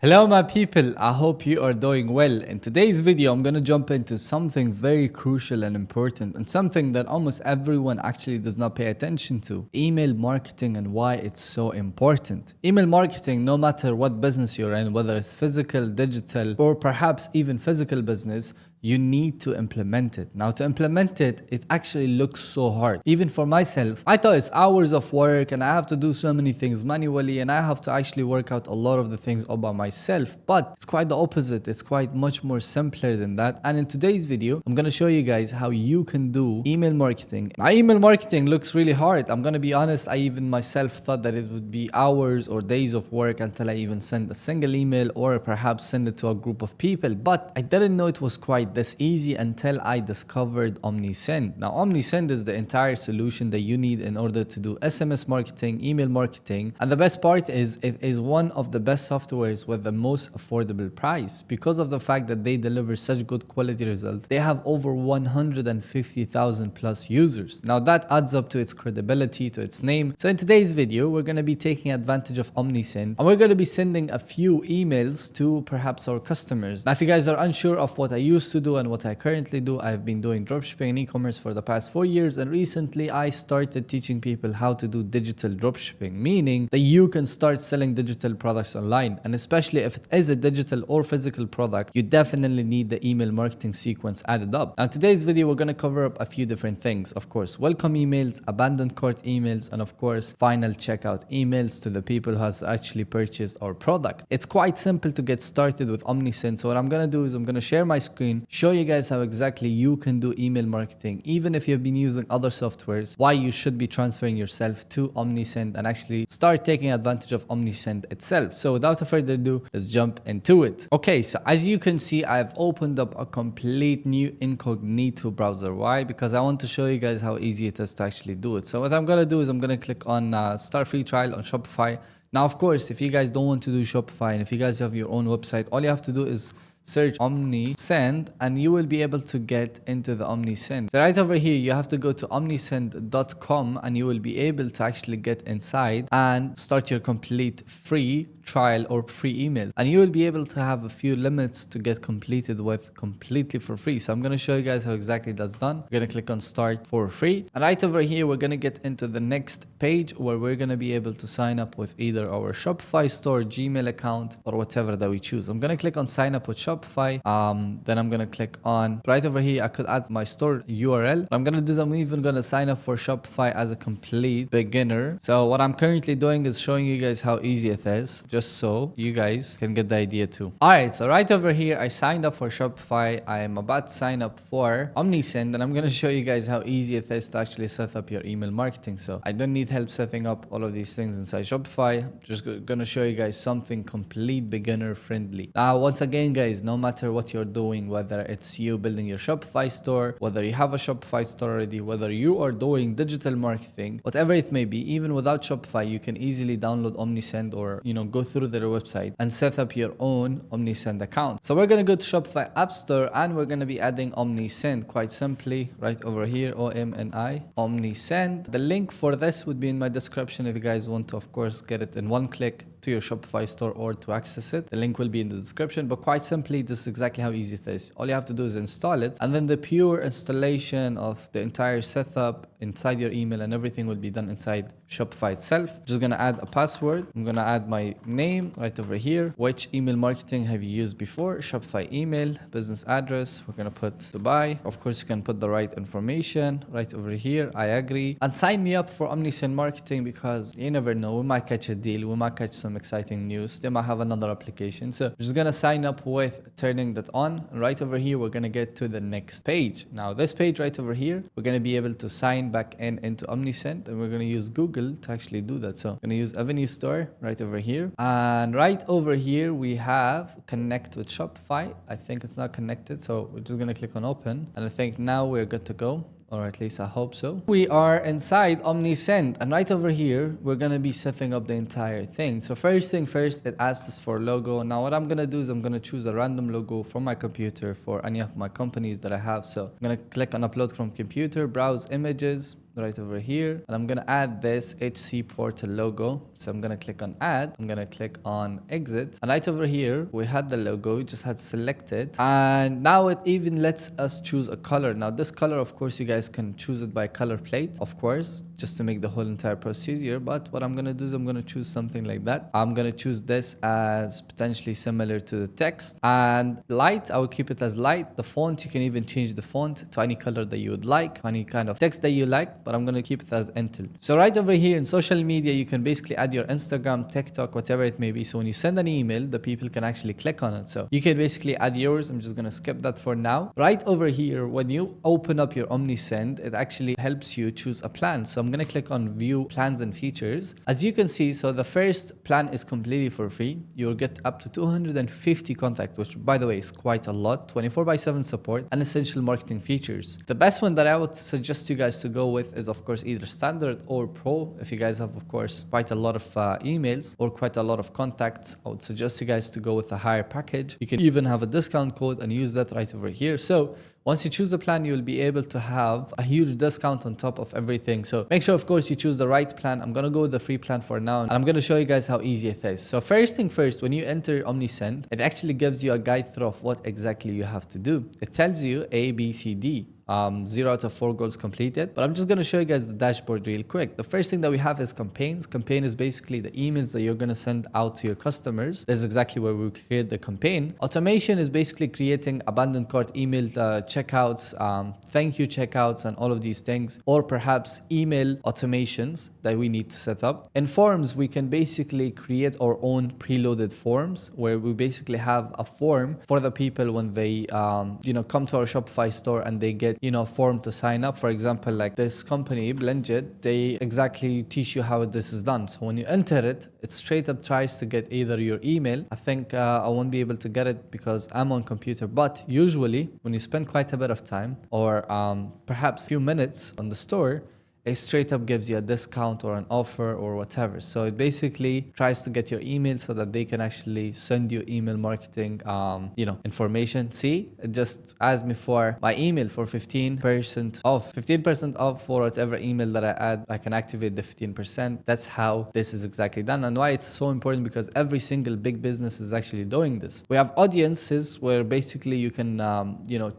Hello my people, I hope you are doing well. In today's video I'm gonna jump into something very crucial and important and something that almost everyone actually does not pay attention to. Email marketing and why it's so important. Email marketing, no matter what business you're in, whether it's physical, digital, or perhaps even physical business, you need to implement it. Now to implement it, it actually looks so hard. Even for myself, I thought it's hours of work and I have to do so many things manually and I have to actually work out a lot of the things all by myself. But it's quite the opposite. It's quite much more simpler than that. And in today's video, I'm gonna show you guys how you can do email marketing. Now email marketing looks really hard. I'm gonna be honest, I even myself thought that it would be hours or days of work until I even send a single email or perhaps send it to a group of people. But I didn't know it was quite this easy until I discovered Omnisend. Now Omnisend is the entire solution that you need in order to do SMS marketing, email marketing, and the best part is it is one of the best softwares with the most affordable price. Because of the fact that they deliver such good quality results, they have over 150,000 plus users. Now that adds up to its credibility, to its name. So in today's video we're going to be taking advantage of Omnisend and we're going to be sending a few emails to perhaps our customers. Now if you guys are unsure of what I used to do and what I currently do, I've been doing dropshipping and e-commerce for the past 4 years, and recently I started teaching people how to do digital dropshipping, meaning that you can start selling digital products online. And especially if it is a digital or physical product, you definitely need the email marketing sequence added up. Now today's video we're going to cover up a few different things. Of course, welcome emails, abandoned cart emails, and of course final checkout emails to the people who has actually purchased our product. It's quite simple to get started with Omnisend. So what I'm going to do is I'm going to share my screen, show you guys how exactly you can do email marketing, even if you've been using other softwares, why you should be transferring yourself to Omnisend and actually start taking advantage of Omnisend itself. So without further ado, let's jump into it. Okay, so as you can see, I've opened up a complete new incognito browser. Why? Because I want to show you guys how easy it is to actually do it. So what I'm going to do is I'm going to click on start free trial on Shopify. Now, of course, if you guys don't want to do Shopify and if you guys have your own website, all you have to do is search Omnisend and you will be able to get into the Omnisend. So right over here, you have to go to omnisend.com and you will be able to actually get inside and start your complete free trial or free emails. And you will be able to have a few limits to get completed with completely for free. So I'm going to show you guys how exactly that's done. We're going to click on start for free. And right over here, we're going to get into the next page where we're going to be able to sign up with either our Shopify store, Gmail account, or whatever that we choose. I'm going to click on sign up with Shopify. Then I'm going to click on right over here. I could add my store URL. What I'm going to do is I'm even going to sign up for Shopify as a complete beginner. So what I'm currently doing is showing you guys how easy it is, just so you guys can get the idea too. Alright, so right over here, I signed up for Shopify. I am about to sign up for Omnisend and I'm going to show you guys how easy it is to actually set up your email marketing. So I don't need help setting up all of these things inside Shopify. I'm just going to show you guys something complete beginner friendly. Now, once again, guys, no matter what you're doing, whether it's you building your Shopify store, whether you have a Shopify store already, whether you are doing digital marketing, whatever it may be, even without Shopify, you can easily download Omnisend or, go through their website and set up your own Omnisend account. So we're going to go to Shopify App Store and we're going to be adding Omnisend quite simply right over here, OMNI, Omnisend. The link for this would be in my description if you guys want to, of course, get it in one click to your Shopify store or to access it. The link will be in the description, but quite simply, this is exactly how easy it is. All you have to do is install it, and then the pure installation of the entire setup inside your email and everything will be done inside Shopify itself. Just gonna add a password. I'm gonna add my name right over here. Which email marketing have you used before? Shopify email, business address. We're gonna put Dubai. Of course, you can put the right information right over here. I agree. And sign me up for Omnisend marketing because you never know. We might catch a deal. We might catch some exciting news. They might have another application. So we're just gonna sign up with turning that on. And right over here, we're gonna get to the next page. Now, this page right over here, we're gonna be able to sign back into Omnisend, and we're gonna use Google to actually do that. So I'm gonna use Avenue Store right over here, and right over here we have connect with Shopify. I think it's not connected, so we're just gonna click on open, and I think now we're good to go. Or at least I hope so. We are inside Omnisend, and right over here, we're going to be setting up the entire thing. So first thing first, it asks us for logo. Now what I'm going to do is I'm going to choose a random logo from my computer for any of my companies that I have. So I'm going to click on upload from computer, browse images. right over here, and I'm gonna add this HC portal logo. So I'm gonna click on add, I'm gonna click on exit, and right over here we had the logo, we just had to select it, and now it even lets us choose a color. Now this color, of course, you guys can choose it by color plate, of course, just to make the whole entire process easier. But what I'm gonna do is I'm gonna choose something like that. I'm gonna choose this as potentially similar to the text, and light, I will keep it as light. The font, you can even change the font to any color that you would like, any kind of text that you like, but I'm gonna keep it as Intel. So right over here in social media, you can basically add your Instagram, TikTok, whatever it may be. So when you send an email, the people can actually click on it. So you can basically add yours. I'm just gonna skip that for now. Right over here, when you open up your Omnisend, it actually helps you choose a plan. So I'm gonna click on view plans and features. As you can see, so the first plan is completely for free. You'll get up to 250 contacts, which by the way is quite a lot, 24/7 support and essential marketing features. The best one that I would suggest you guys to go with is of course either standard or pro. If you guys have of course quite a lot of emails or quite a lot of contacts, I would suggest you guys to go with a higher package. You can even have a discount code and use that right over here. So once you choose the plan, you'll be able to have a huge discount on top of everything. So make sure, of course, you choose the right plan. I'm going to go with the free plan for now, and I'm going to show you guys how easy it is. So first thing first, when you enter Omnisend, it actually gives you a guide through of what exactly you have to do. It tells you A, B, C, D. 0 out of 4 goals completed, but I'm just going to show you guys the dashboard real quick. The first thing that we have is campaigns. Campaign is basically the emails that you're going to send out to your customers. This is exactly where we create the campaign. Automation is basically creating abandoned cart email checkouts, thank you checkouts, and all of these things, or perhaps email automations that we need to set up. In forms, we can basically create our own preloaded forms where we basically have a form for the people when they come to our Shopify store and they get a form to sign up. For example, like this company Blendjet, they exactly teach you how this is done. So when you enter it, it straight up tries to get either your email. I think I won't be able to get it because I'm on computer, but usually when you spend quite a bit of time or perhaps a few minutes on the store, it straight up gives you a discount or an offer or whatever. So it basically tries to get your email so that they can actually send you email marketing, information. See, it just asked me for my email for 15% off. 15% off for whatever email that I add. I can activate the 15%. That's how this is exactly done, and why it's so important, because every single big business is actually doing this. We have audiences where basically you can,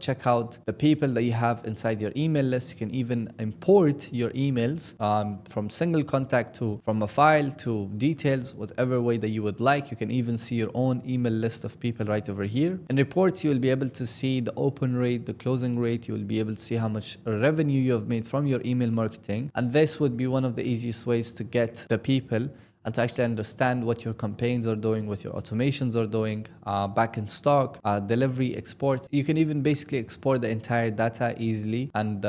check out the people that you have inside your email list. You can even import your emails from single contact to from a file to details, whatever way that you would like. You can even see your own email list of people right over here. In reports, you will be able to see the open rate, the closing rate. You will be able to see how much revenue you have made from your email marketing, and this would be one of the easiest ways to get the people and to actually understand what your campaigns are doing, what your automations are doing, back in stock, delivery, export. You can even basically export the entire data easily and,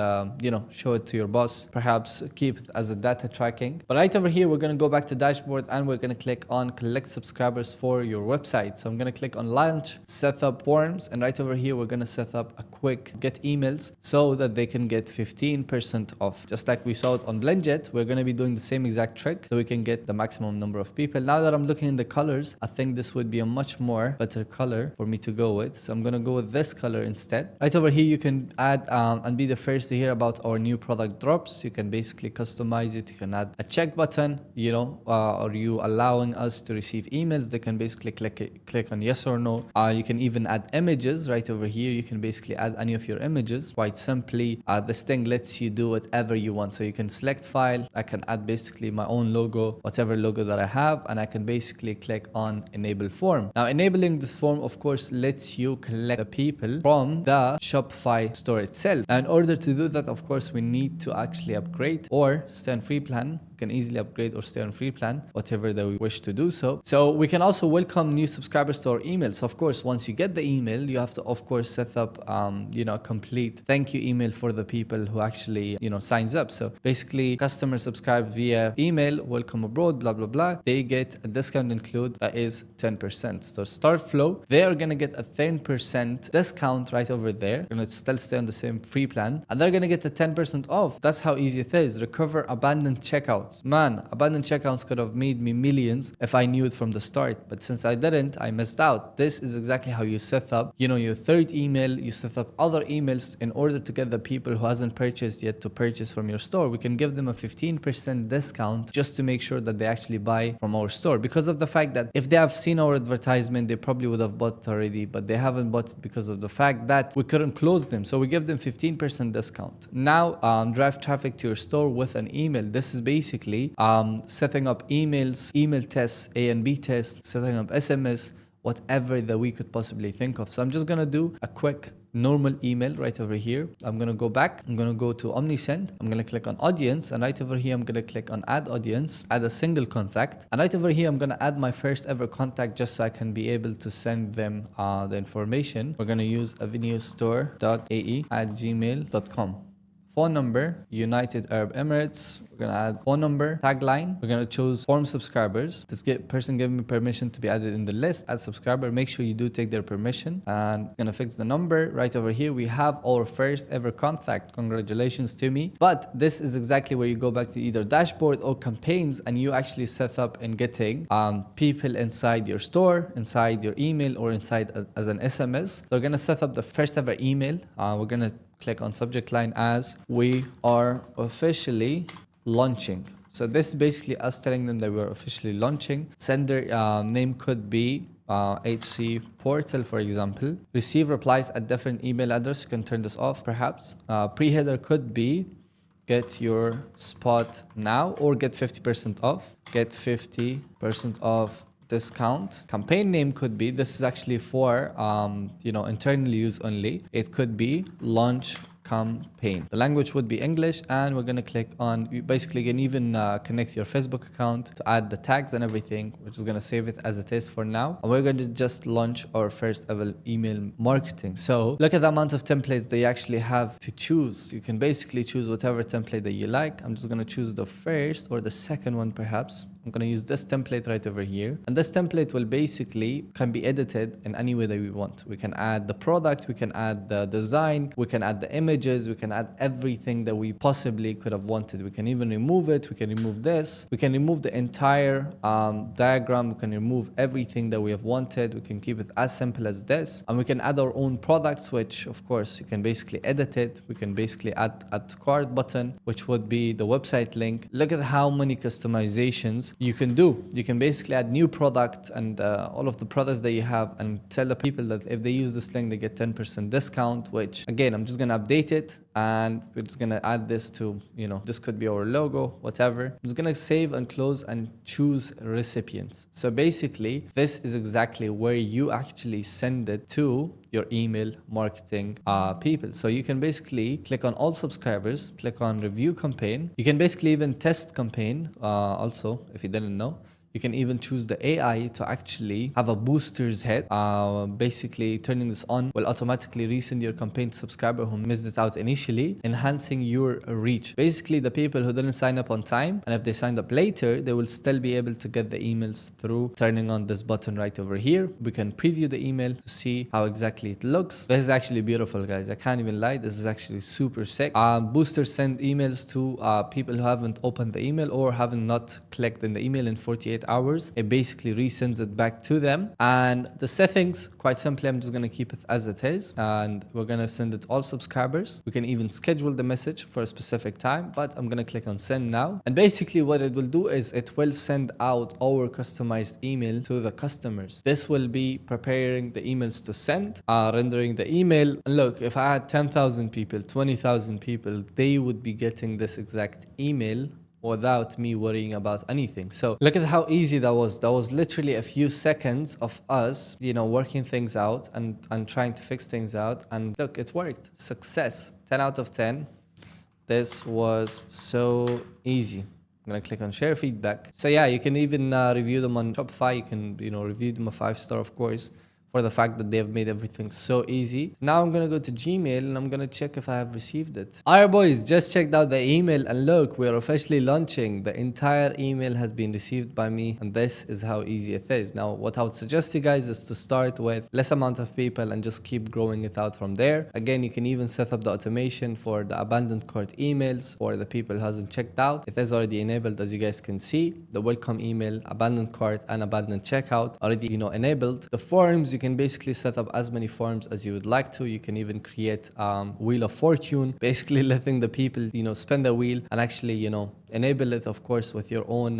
show it to your boss, perhaps keep it as a data tracking. But right over here, we're going to go back to dashboard and we're going to click on collect subscribers for your website. So I'm going to click on launch, set up forms, and right over here, we're going to set up a quick get emails so that they can get 15% off. Just like we saw it on Blendjet, we're going to be doing the same exact trick so we can get the maximum number of people. Now that I'm looking in the colors, I think this would be a much more better color for me to go with. So I'm going to go with this color instead. Right over here, you can add and be the first to hear about our new product drops. You can basically customize it. You can add a check button, or you allowing us to receive emails. They can basically click on yes or no. You can even add images right over here. You can basically add any of your images quite simply. This thing lets you do whatever you want. So you can select file. I can add basically my own logo, whatever logo that I have, and I can basically click on enable form. Now enabling this form of course lets you collect the people from the Shopify store itself. Now in order to do that, of course, we need to actually upgrade or stay on free plan. Can easily upgrade or stay on free plan, whatever that we wish to do so. So we can also welcome new subscribers to our email. So of course, once you get the email, you have to of course set up a complete thank you email for the people who actually signs up. So basically, customer subscribe via email, welcome abroad, blah blah blah, they get a discount include that is 10%. So start flow, they are gonna get a 10% discount right over there. Gonna still stay on the same free plan, and they're gonna get a 10% off. That's how easy it is. Recover abandoned checkouts. Man, abandoned checkouts could have made me millions if I knew it from the start, but since I didn't, I missed out. This is exactly how you set up, you know, your third email. You set up other emails in order to get the people who hasn't purchased yet to purchase from your store. We can give them a 15% discount just to make sure that they actually buy from our store, because of the fact that if they have seen our advertisement, they probably would have bought already, but they haven't bought it because of the fact that we couldn't close them. So we give them 15% discount. Now drive traffic to your store with an email. This is basically setting up emails, email tests, A and B tests, setting up SMS, whatever that we could possibly think of. So I'm just gonna do a quick normal email right over here. I'm gonna go back, I'm gonna go to Omnisend, I'm gonna click on audience, and right over here I'm gonna click on add audience, add a single contact, and right over here I'm gonna add my first ever contact just so I can be able to send them the information. We're gonna use avenuestore.ae@gmail.com. Phone number, United Arab Emirates. We're gonna add phone number, tagline. We're gonna choose form subscribers. This person gave me permission to be added in the list. Add subscriber. Make sure you do take their permission. And gonna fix the number. Right over here, we have our first ever contact. Congratulations to me. But this is exactly where you go back to either dashboard or campaigns, and you actually set up in getting people inside your store, inside your email, or inside as an SMS. So we're gonna set up the first ever email. We're gonna click on subject line as we are officially launching. So this is basically us telling them that we're officially launching. Sender name could be HC portal, for example. Receive replies at different email address. You can turn this off perhaps. Pre-header could be get your spot now or get 50% off. Get 50% off discount. Campaign name could be, this is actually for internal use only. It could be launch campaign. The language would be English, and we're gonna click on, you basically can even connect your Facebook account to add the tags and everything. We're just gonna save it as it is for now, and we're going to just launch our first ever email marketing. So look at the amount of templates that you actually have to choose. You can basically choose whatever template that you like. I'm just gonna choose the first or the second one perhaps. I'm going to use this template right over here, and this template will basically can be edited in any way that we want. We can add the product, we can add the design, we can add the images, we can add everything that we possibly could have wanted. We can even remove it, we can remove this, we can remove the entire diagram, we can remove everything that we have wanted. We can keep it as simple as this, and we can add our own products, which of course you can basically edit it. We can basically add to cart button, which would be the website link. Look at how many customizations you can do. You can basically add new product and all of the products that you have, and tell the people that if they use this link they get 10% discount, which again I'm just gonna update it, and we're just gonna add this to, this could be our logo, whatever. I'm just gonna save and close and choose recipients. So basically this is exactly where you actually send it to your email marketing people. So you can basically click on all subscribers, click on review campaign. You can basically even test campaign also, if you didn't know. You can even choose the AI to actually have a booster's head. Basically, turning this on will automatically resend your campaign to subscriber who missed it out initially, enhancing your reach. Basically, the people who didn't sign up on time, and if they signed up later, they will still be able to get the emails through turning on this button right over here. We can preview the email to see how exactly it looks. This is actually beautiful, guys. I can't even lie. This is actually super sick. Boosters send emails to people who haven't opened the email or haven't not clicked in the email in 48 hours. It basically resends it back to them. And the settings, quite simply, I'm just going to keep it as it is, and we're going to send it to all subscribers. We can even schedule the message for a specific time, but I'm going to click on send now. And basically what it will do is it will send out our customized email to the customers. This will be preparing the emails to send, rendering the email. And look, if I had 10,000 people, 20,000 people, they would be getting this exact email without me worrying about anything. So look at how easy that was. That was literally a few seconds of us, working things out and trying to fix things out. And look, it worked. Success. 10 out of 10. This was so easy. I'm gonna click on share feedback. So yeah, you can even review them on Shopify. You can, review them a 5-star, of course. for the fact that they have made everything so easy. Now I'm gonna go to Gmail and I'm gonna check if I have received it. Alright boys, just checked out the email and look, we are officially launching. The entire email has been received by me, and this is how easy it is. Now what I would suggest you guys is to start with less amount of people and just keep growing it out from there. Again, you can even set up the automation for the abandoned cart emails for the people who hasn't checked out. It is already enabled, as you guys can see. The welcome email, abandoned cart and abandoned checkout already enabled. The forms, you can basically set up as many forms as you would like to. You can even create wheel of fortune, basically letting the people spin the wheel and actually enable it, of course, with your own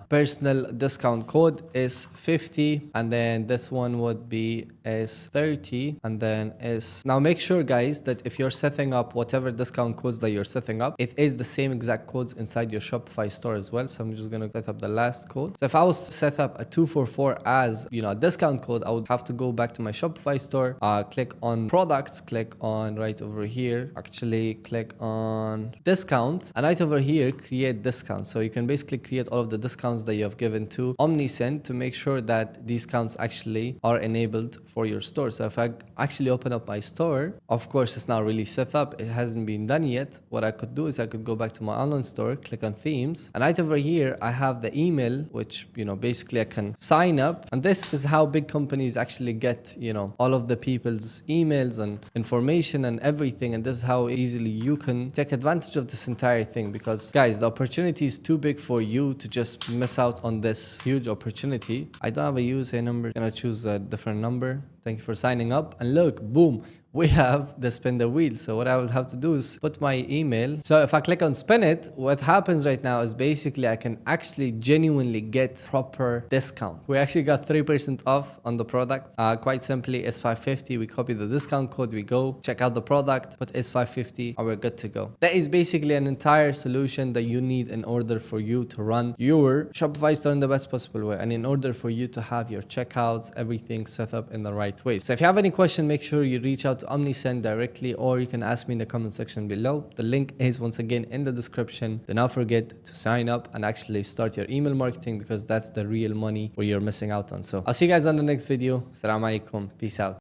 personal discount code is 50, and then this one would be is 30, and then is now make sure guys that if you're setting up whatever discount codes that you're setting up, it is the same exact codes inside your Shopify store as well. So I'm just gonna set up the last code. So if I was to set up a 244 as a discount code, I would have to go back to my Shopify store, click on products, click on right over here, actually click on discounts, and right over here create discounts. So you can basically create all of the discounts that you have given to Omnisend to make sure that these counts actually are enabled for your store. So if I actually open up my store, of course it's not really set up, it hasn't been done yet. What I could do is I could go back to my online store, click on themes, and right over here I have the email, which basically I can sign up, and this is how big companies actually get all of the people's emails and information and everything. And this is how easily you can take advantage of this entire thing, because guys, the opportunity is too big for you to just miss out on this huge opportunity. I don't have a USA number, I'm gonna choose a different number. Thank you for signing up, and look, boom, we have the spin the wheel. So what I would have to do is put my email. So if I click on spin it, what happens right now is basically I can actually genuinely get proper discount. We actually got 3% off on the product. Quite simply, it's 550. We copy the discount code, we go check out the product, put it's 550, and we're good to go. That is basically an entire solution that you need in order for you to run your Shopify store in the best possible way, and in order for you to have your checkouts, everything set up in the right way. So if you have any question, make sure you reach out to Omnisend directly, or you can ask me in the comment section below. The link is once again in the description. Do not forget to sign up and actually start your email marketing, because that's the real money where you're missing out on. So I'll see you guys on the next video. Assalamu alaikum. Peace out.